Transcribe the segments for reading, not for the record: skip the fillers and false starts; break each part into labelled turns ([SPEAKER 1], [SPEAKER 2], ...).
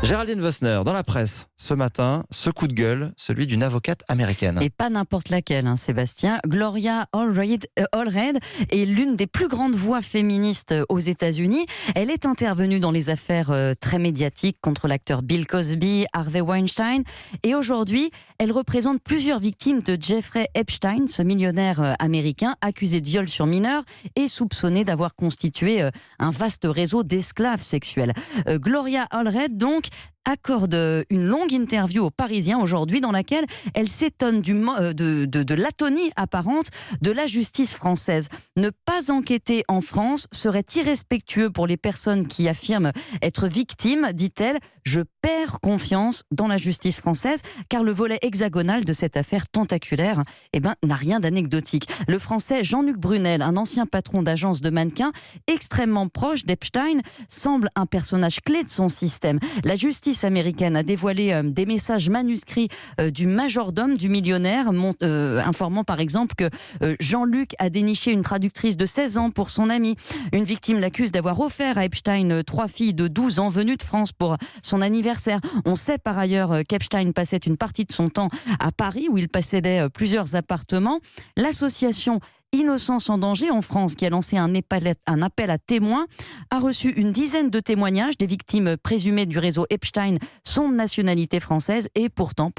[SPEAKER 1] Géraldine Vossner, dans la presse, ce matin, ce coup de gueule, celui d'une avocate américaine.
[SPEAKER 2] Et pas n'importe laquelle, Sébastien. Gloria Allred est l'une des plus grandes voix féministes aux États-Unis. Elle est intervenue dans les affaires très médiatiques contre l'acteur Bill Cosby, Harvey Weinstein. Et aujourd'hui, elle représente plusieurs victimes de Jeffrey Epstein, ce millionnaire américain accusé de viol sur mineurs et soupçonné d'avoir constitué un vaste réseau d'esclaves sexuels. Gloria Allred, donc, accorde une longue interview aux Parisiens aujourd'hui dans laquelle elle s'étonne de l'atonie apparente de la justice française. Ne pas enquêter en France serait irrespectueux pour les personnes qui affirment être victimes, dit-elle. Je perds confiance dans la justice française car le volet hexagonal de cette affaire tentaculaire n'a rien d'anecdotique. Le français Jean-Luc Brunel, un ancien patron d'agence de mannequins extrêmement proche d'Epstein, semble un personnage clé de son système. La justice américaine a dévoilé des messages manuscrits du majordome du millionnaire, informant par exemple que Jean-Luc a déniché une traductrice de 16 ans pour son ami. Une victime l'accuse d'avoir offert à Epstein 3 filles de 12 ans venues de France pour son anniversaire. On sait par ailleurs qu'Epstein passait une partie de son temps à Paris où il possédait plusieurs appartements. L'association Innocence en danger en France, qui a lancé un appel à témoins, a reçu une dizaine de témoignages des victimes présumées du réseau Epstein sont de nationalité française et pourtant,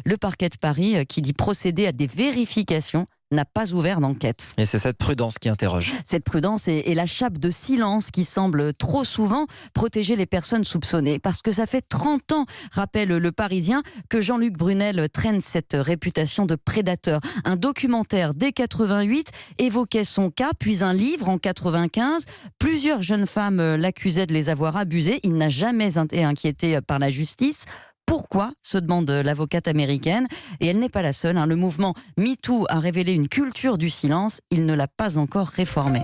[SPEAKER 2] le parquet de Paris, qui dit procéder à des vérifications, n'a pas ouvert d'enquête.
[SPEAKER 1] Et c'est cette prudence qui interroge.
[SPEAKER 2] Cette prudence et la chape de silence qui semble trop souvent protéger les personnes soupçonnées. Parce que ça fait 30 ans, rappelle le Parisien, que Jean-Luc Brunel traîne cette réputation de prédateur. Un documentaire dès 88 évoquait son cas, puis un livre en 95. Plusieurs jeunes femmes l'accusaient de les avoir abusées. Il n'a jamais été inquiété par la justice. Pourquoi, se demande l'avocate américaine, et elle n'est pas la seule. Le mouvement MeToo a révélé une culture du silence, il ne l'a pas encore réformée.